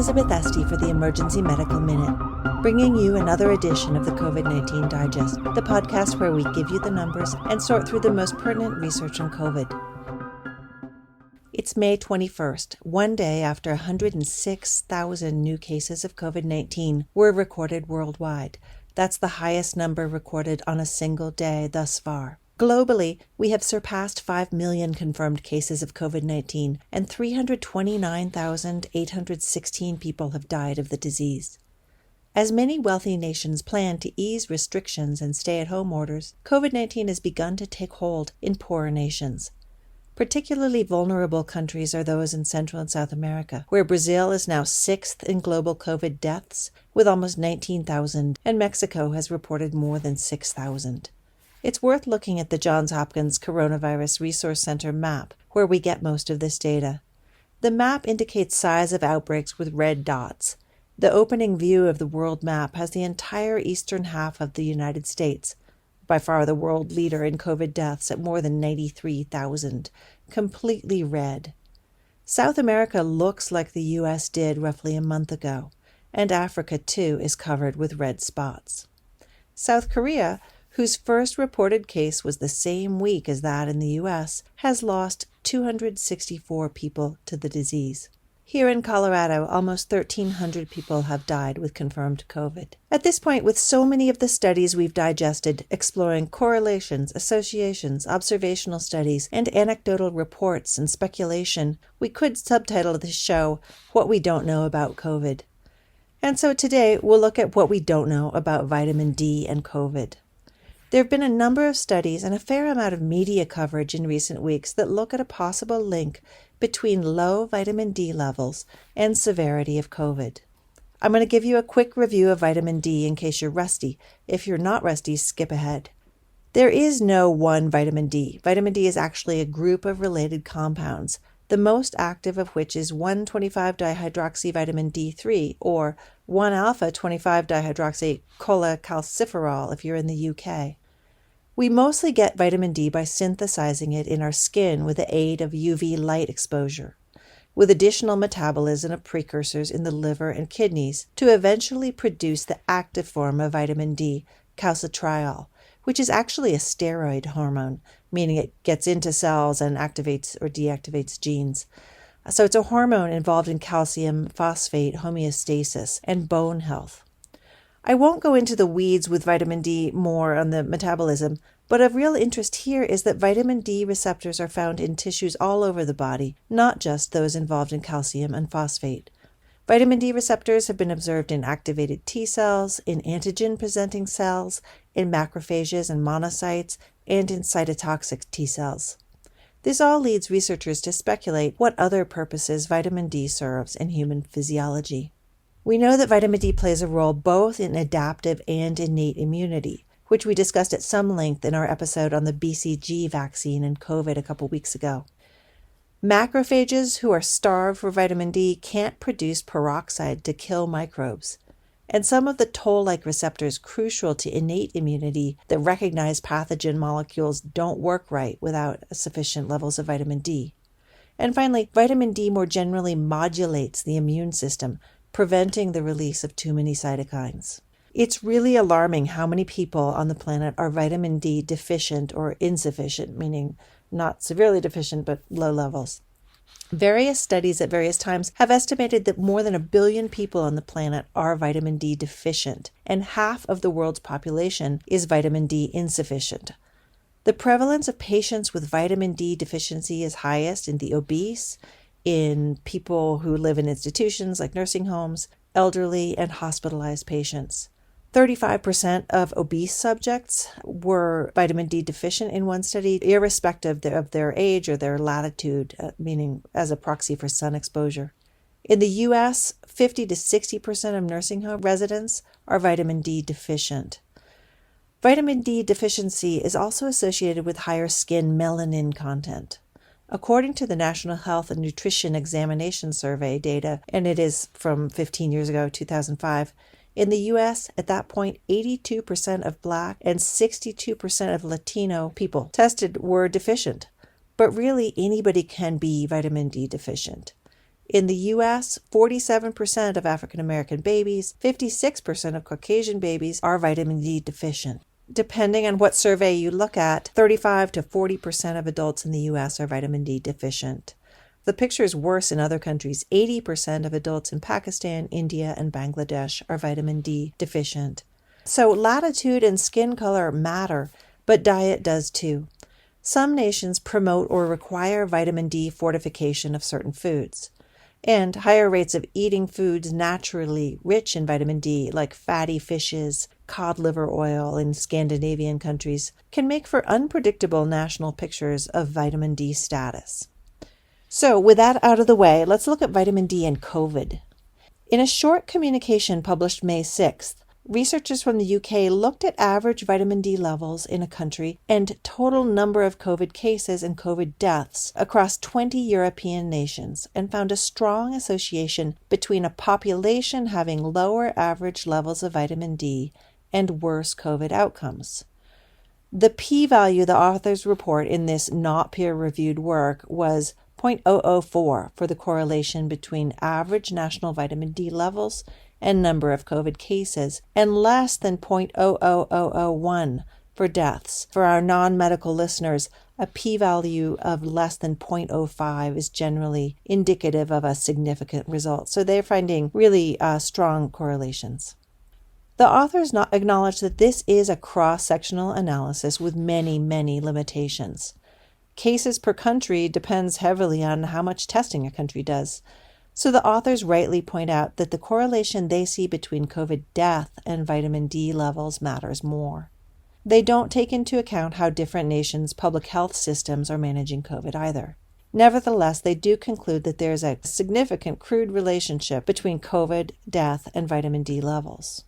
Elizabeth Esty for the Emergency Medical Minute, bringing you another edition of the COVID-19 Digest, the podcast where we give you the numbers and sort through the most pertinent research on COVID. It's May 21st, one day after 106,000 new cases of COVID-19 were recorded worldwide. That's the highest number recorded on a single day thus far. Globally, we have surpassed 5 million confirmed cases of COVID-19, and 329,816 people have died of the disease. As many wealthy nations plan to ease restrictions and stay-at-home orders, COVID-19 has begun to take hold in poorer nations. Particularly vulnerable countries are those in Central and South America, where Brazil is now 6th in global COVID deaths, with almost 19,000, and Mexico has reported more than 6,000. It's worth looking at the Johns Hopkins Coronavirus Resource Center map, where we get most of this data. The map indicates size of outbreaks with red dots. The opening view of the world map has the entire eastern half of the United States, by far the world leader in COVID deaths at more than 93,000, completely red. South America looks like the U.S. did roughly a month ago, and Africa, too, is covered with red spots. South Korea, whose first reported case was the same week as that in the U.S., has lost 264 people to the disease. Here in Colorado, almost 1,300 people have died with confirmed COVID. At this point, with so many of the studies we've digested, exploring correlations, associations, observational studies, and anecdotal reports and speculation, we could subtitle this show, What We Don't Know About COVID. And so today, we'll look at what we don't know about vitamin D and COVID. There have been a number of studies and a fair amount of media coverage in recent weeks that look at a possible link between low vitamin D levels and severity of COVID. I'm going to give you a quick review of vitamin D in case you're rusty. If you're not rusty, skip ahead. There is no one vitamin D. Vitamin D is actually a group of related compounds, the most active of which is 1,25-dihydroxyvitamin D3 or 1-alpha-25-dihydroxycholecalciferol if you're in the UK. We mostly get vitamin D by synthesizing it in our skin with the aid of UV light exposure, with additional metabolism of precursors in the liver and kidneys to eventually produce the active form of vitamin D, calcitriol, which is actually a steroid hormone, meaning it gets into cells and activates or deactivates genes. So it's a hormone involved in calcium phosphate homeostasis and bone health. I won't go into the weeds with vitamin D more on the metabolism, but of real interest here is that vitamin D receptors are found in tissues all over the body, not just those involved in calcium and phosphate. Vitamin D receptors have been observed in activated T cells, in antigen-presenting cells, in macrophages and monocytes, and in cytotoxic T cells. This all leads researchers to speculate what other purposes vitamin D serves in human physiology. We know that vitamin D plays a role both in adaptive and innate immunity, which we discussed at some length in our episode on the BCG vaccine and COVID a couple weeks ago. Macrophages, who are starved for vitamin D, can't produce peroxide to kill microbes. And some of the toll-like receptors crucial to innate immunity that recognize pathogen molecules don't work right without sufficient levels of vitamin D. And finally, vitamin D more generally modulates the immune system, preventing the release of too many cytokines. It's really alarming how many people on the planet are vitamin D deficient or insufficient, meaning not severely deficient, but low levels. Various studies at various times have estimated that more than 1 billion people on the planet are vitamin D deficient, and half of the world's population is vitamin D insufficient. The prevalence of patients with vitamin D deficiency is highest in the obese, in people who live in institutions like nursing homes, elderly, and hospitalized patients. 35% of obese subjects were vitamin D deficient in one study, irrespective of their age or their latitude, meaning as a proxy for sun exposure. In the U.S., 50 to 60% of nursing home residents are vitamin D deficient. Vitamin D deficiency is also associated with higher skin melanin content. According to the National Health and Nutrition Examination Survey data, and it is from 15 years ago, 2005, in the U.S., at that point, 82% of Black and 62% of Latino people tested were deficient. But really, anybody can be vitamin D deficient. In the U.S., 47% of African American babies, 56% of Caucasian babies are vitamin D deficient. Depending on what survey you look at, 35 to 40% of adults in the U.S. are vitamin D deficient. The picture is worse in other countries. 80% of adults in Pakistan, India, and Bangladesh are vitamin D deficient. So latitude and skin color matter, but diet does too. Some nations promote or require vitamin D fortification of certain foods. And higher rates of eating foods naturally rich in vitamin D, like fatty fishes, cod liver oil in Scandinavian countries, can make for unpredictable national pictures of vitamin D status. So with that out of the way, let's look at vitamin D and COVID. In a short communication published May 6th, researchers from the UK looked at average vitamin D levels in a country and total number of COVID cases and COVID deaths across 20 European nations and found a strong association between a population having lower average levels of vitamin D and worse COVID outcomes. The p-value the authors report in this not peer-reviewed work was 0.004 for the correlation between average national vitamin D levels and number of COVID cases, and less than 0.00001 for deaths. For our non-medical listeners, a p-value of less than 0.05 is generally indicative of a significant result. So they're finding really strong correlations. The authors acknowledge that this is a cross-sectional analysis with many, many limitations. Cases per country depends heavily on how much testing a country does. So the authors rightly point out that the correlation they see between COVID death and vitamin D levels matters more. They don't take into account how different nations' public health systems are managing COVID either. Nevertheless, they do conclude that there is a significant crude relationship between COVID, death, and vitamin D levels.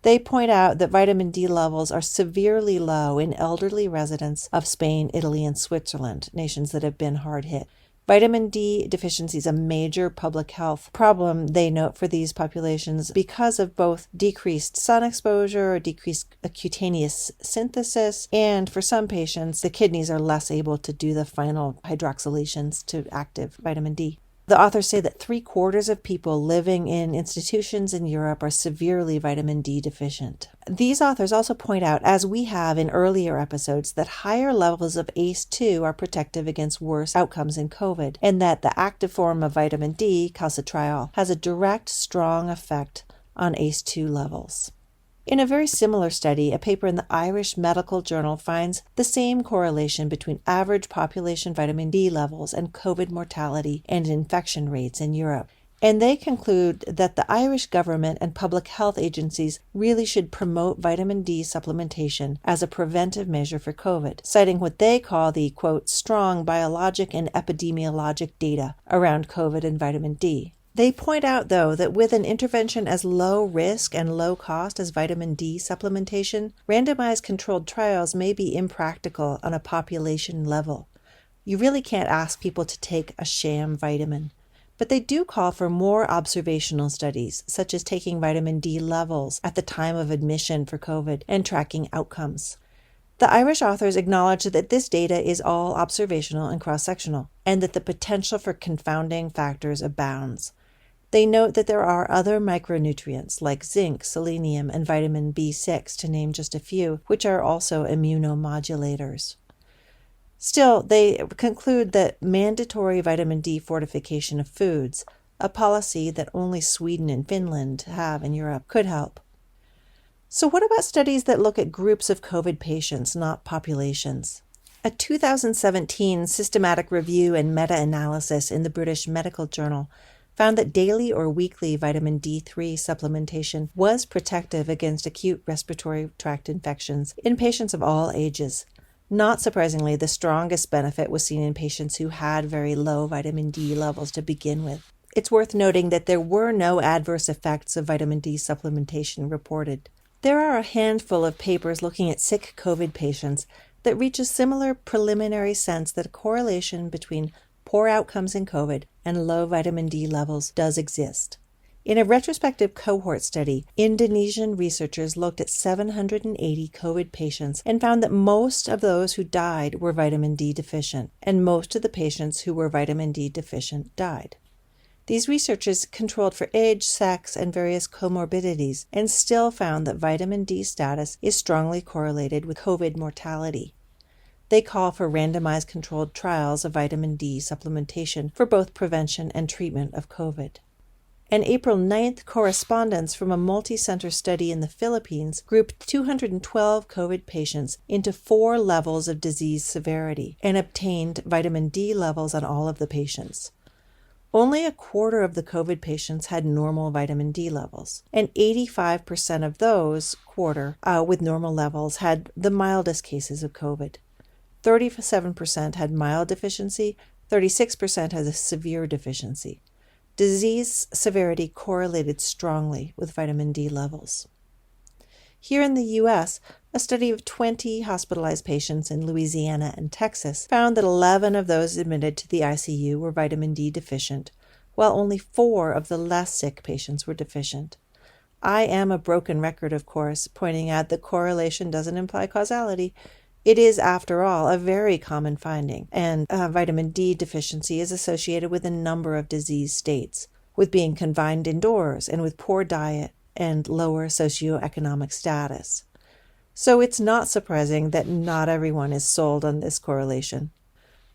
They point out that vitamin D levels are severely low in elderly residents of Spain, Italy, and Switzerland, nations that have been hard hit. Vitamin D deficiency is a major public health problem, they note, for these populations because of both decreased sun exposure or decreased cutaneous synthesis, and for some patients, the kidneys are less able to do the final hydroxylations to active vitamin D. The authors say that 3/4 of people living in institutions in Europe are severely vitamin D deficient. These authors also point out, as we have in earlier episodes, that higher levels of ACE2 are protective against worse outcomes in COVID, and that the active form of vitamin D, calcitriol, has a direct, strong effect on ACE2 levels. In a very similar study, a paper in the Irish Medical Journal finds the same correlation between average population vitamin D levels and COVID mortality and infection rates in Europe. And they conclude that the Irish government and public health agencies really should promote vitamin D supplementation as a preventive measure for COVID, citing what they call the, quote, strong biologic and epidemiologic data around COVID and vitamin D. They point out, though, that with an intervention as low risk and low cost as vitamin D supplementation, randomized controlled trials may be impractical on a population level. You really can't ask people to take a sham vitamin. But they do call for more observational studies, such as taking vitamin D levels at the time of admission for COVID and tracking outcomes. The Irish authors acknowledge that this data is all observational and cross-sectional, and that the potential for confounding factors abounds. They note that there are other micronutrients like zinc, selenium, and vitamin B6, to name just a few, which are also immunomodulators. Still, they conclude that mandatory vitamin D fortification of foods, a policy that only Sweden and Finland have in Europe, could help. So what about studies that look at groups of COVID patients, not populations? A 2017 systematic review and meta-analysis in the British Medical Journal found that daily or weekly vitamin D3 supplementation was protective against acute respiratory tract infections in patients of all ages. Not surprisingly, the strongest benefit was seen in patients who had very low vitamin D levels to begin with. It's worth noting that there were no adverse effects of vitamin D supplementation reported. There are a handful of papers looking at sick COVID patients that reach a similar preliminary sense that a correlation between poor outcomes in COVID and low vitamin D levels does exist. In a retrospective cohort study, Indonesian researchers looked at 780 COVID patients and found that most of those who died were vitamin D deficient, and most of the patients who were vitamin D deficient died. These researchers controlled for age, sex, and various comorbidities and still found that vitamin D status is strongly correlated with COVID mortality. They call for randomized controlled trials of vitamin D supplementation for both prevention and treatment of COVID. An April 9th correspondence from a multi-center study in the Philippines grouped 212 COVID patients into 4 levels of disease severity and obtained vitamin D levels on all of the patients. Only a quarter of the COVID patients had normal vitamin D levels, and 85% of those with normal levels had the mildest cases of COVID. 37% had mild deficiency, 36% had a severe deficiency. Disease severity correlated strongly with vitamin D levels. Here in the U.S., a study of 20 hospitalized patients in Louisiana and Texas found that 11 of those admitted to the ICU were vitamin D deficient, while only 4 of the less sick patients were deficient. I am a broken record, of course, pointing out that correlation doesn't imply causality. It is, after all, a very common finding, and vitamin D deficiency is associated with a number of disease states, with being confined indoors and with poor diet and lower socioeconomic status. So it's not surprising that not everyone is sold on this correlation.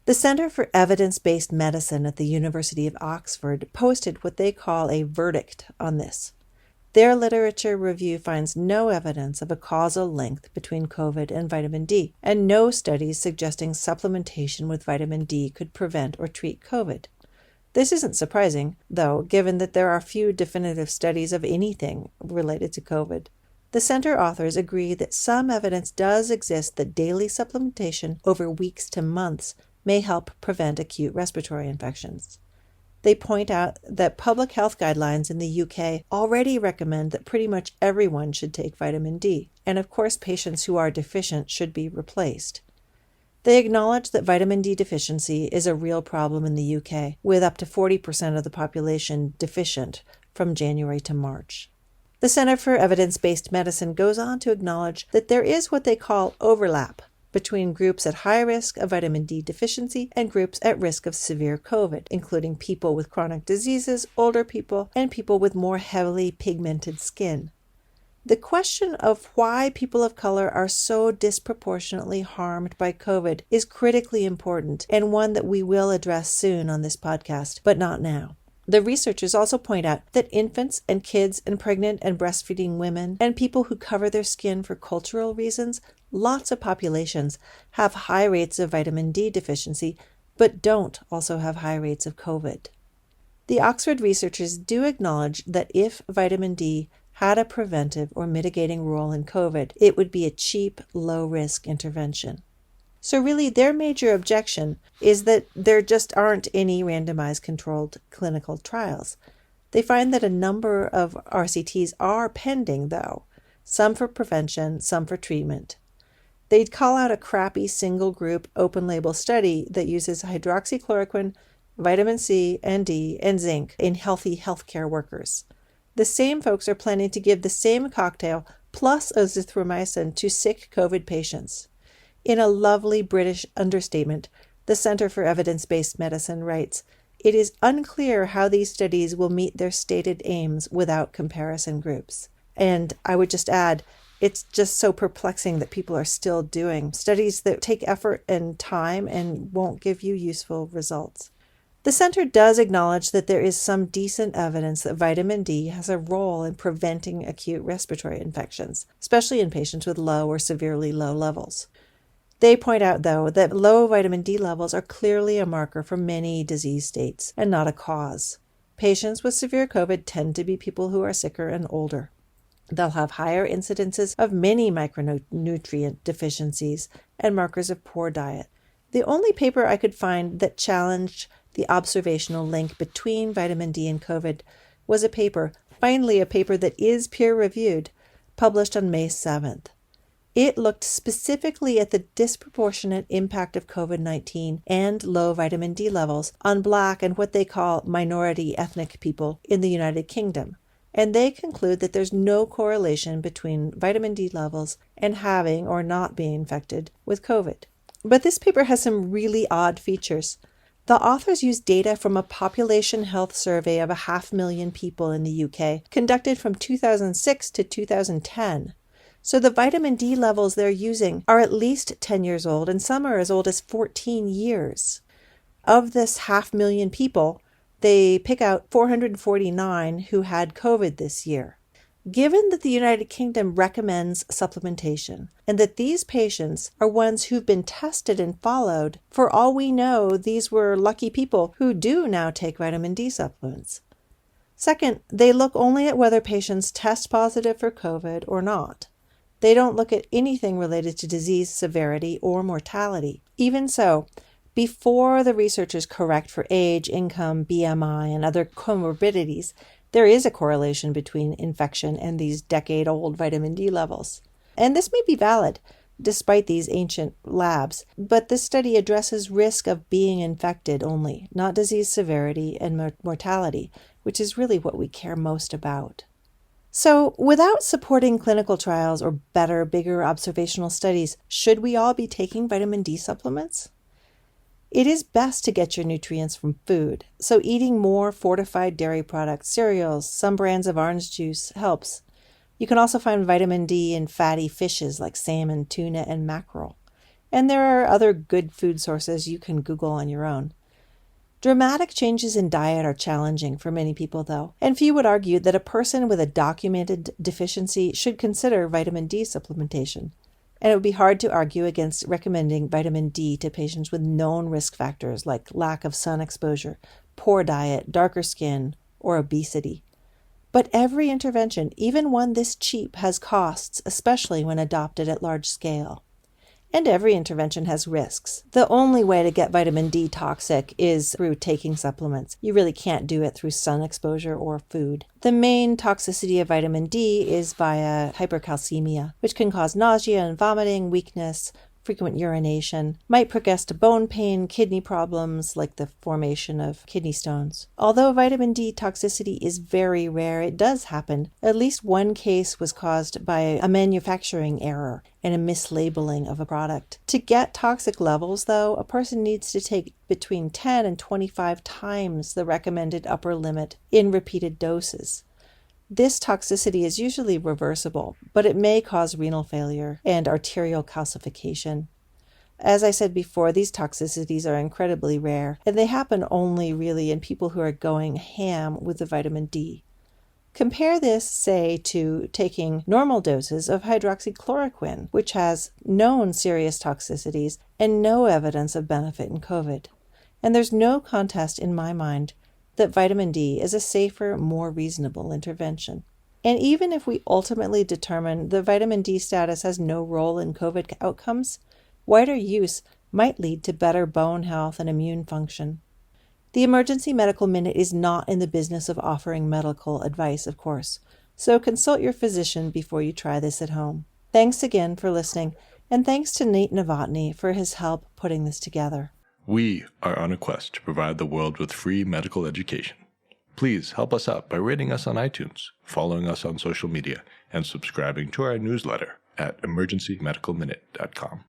The Center for Evidence-Based Medicine at the University of Oxford posted what they call a verdict on this. Their literature review finds no evidence of a causal link between COVID and vitamin D, and no studies suggesting supplementation with vitamin D could prevent or treat COVID. This isn't surprising, though, given that there are few definitive studies of anything related to COVID. The center authors agree that some evidence does exist that daily supplementation over weeks to months may help prevent acute respiratory infections. They point out that public health guidelines in the UK already recommend that pretty much everyone should take vitamin D, and of course patients who are deficient should be replaced. They acknowledge that vitamin D deficiency is a real problem in the UK, with up to 40% of the population deficient from January to March. The Center for Evidence-Based Medicine goes on to acknowledge that there is what they call overlap between groups at high risk of vitamin D deficiency and groups at risk of severe COVID, including people with chronic diseases, older people, and people with more heavily pigmented skin. The question of why people of color are so disproportionately harmed by COVID is critically important and one that we will address soon on this podcast, but not now. The researchers also point out that infants and kids and pregnant and breastfeeding women and people who cover their skin for cultural reasons, lots of populations have high rates of vitamin D deficiency, but don't also have high rates of COVID. The Oxford researchers do acknowledge that if vitamin D had a preventive or mitigating role in COVID, it would be a cheap, low-risk intervention. So really, their major objection is that there just aren't any randomized controlled clinical trials. They find that a number of RCTs are pending, though, some for prevention, some for treatment. They'd call out a crappy single-group open-label study that uses hydroxychloroquine, vitamin C and D, and zinc in healthy healthcare workers. The same folks are planning to give the same cocktail plus azithromycin to sick COVID patients. In a lovely British understatement, the Center for Evidence-Based Medicine writes, "It is unclear how these studies will meet their stated aims without comparison groups." And I would just add, it's just so perplexing that people are still doing studies that take effort and time and won't give you useful results. The center does acknowledge that there is some decent evidence that vitamin D has a role in preventing acute respiratory infections, especially in patients with low or severely low levels. They point out, though, that low vitamin D levels are clearly a marker for many disease states and not a cause. Patients with severe COVID tend to be people who are sicker and older. They'll have higher incidences of many micronutrient deficiencies and markers of poor diet. The only paper I could find that challenged the observational link between vitamin D and COVID was finally a paper that is peer-reviewed, published on May 7th. It looked specifically at the disproportionate impact of COVID-19 and low vitamin D levels on Black and what they call minority ethnic people in the United Kingdom. And they conclude that there's no correlation between vitamin D levels and having or not being infected with COVID. But this paper has some really odd features. The authors used data from a population health survey of 500,000 people in the UK, conducted from 2006 to 2010. So the vitamin D levels they're using are at least 10 years old, and some are as old as 14 years. Of this 500,000 people, they pick out 449 who had COVID this year. Given that the United Kingdom recommends supplementation, and that these patients are ones who've been tested and followed, for all we know, these were lucky people who do now take vitamin D supplements. Second, they look only at whether patients test positive for COVID or not. They don't look at anything related to disease severity or mortality. Even so, before the researchers correct for age, income, BMI, and other comorbidities, there is a correlation between infection and these decade-old vitamin D levels. And this may be valid, despite these ancient labs, but this study addresses risk of being infected only, not disease severity and mortality, which is really what we care most about. So, without supporting clinical trials or better, bigger observational studies, should we all be taking vitamin D supplements? It is best to get your nutrients from food, so eating more fortified dairy products, cereals, some brands of orange juice helps. You can also find vitamin D in fatty fishes like salmon, tuna, and mackerel. And there are other good food sources you can Google on your own. Dramatic changes in diet are challenging for many people, though, and few would argue that a person with a documented deficiency should consider vitamin D supplementation. And it would be hard to argue against recommending vitamin D to patients with known risk factors like lack of sun exposure, poor diet, darker skin, or obesity. But every intervention, even one this cheap, has costs, especially when adopted at large scale. And every intervention has risks. The only way to get vitamin D toxic is through taking supplements. You really can't do it through sun exposure or food. The main toxicity of vitamin D is via hypercalcemia, which can cause nausea and vomiting, weakness, frequent urination, might progress to bone pain, kidney problems like the formation of kidney stones. Although vitamin D toxicity is very rare, it does happen. At least one case was caused by a manufacturing error and a mislabeling of a product. To get toxic levels, though, a person needs to take between 10 and 25 times the recommended upper limit in repeated doses. This toxicity is usually reversible, but it may cause renal failure and arterial calcification. As I said before, these toxicities are incredibly rare, and they happen only really in people who are going ham with the vitamin D. Compare this, say, to taking normal doses of hydroxychloroquine, which has known serious toxicities and no evidence of benefit in COVID. And there's no contest in my mind that vitamin D is a safer, more reasonable intervention. And even if we ultimately determine the vitamin D status has no role in COVID outcomes, wider use might lead to better bone health and immune function. The Emergency Medical Minute is not in the business of offering medical advice, of course, so consult your physician before you try this at home. Thanks again for listening, and thanks to Nate Novotny for his help putting this together. We are on a quest to provide the world with free medical education. Please help us out by rating us on iTunes, following us on social media, and subscribing to our newsletter at emergencymedicalminute.com.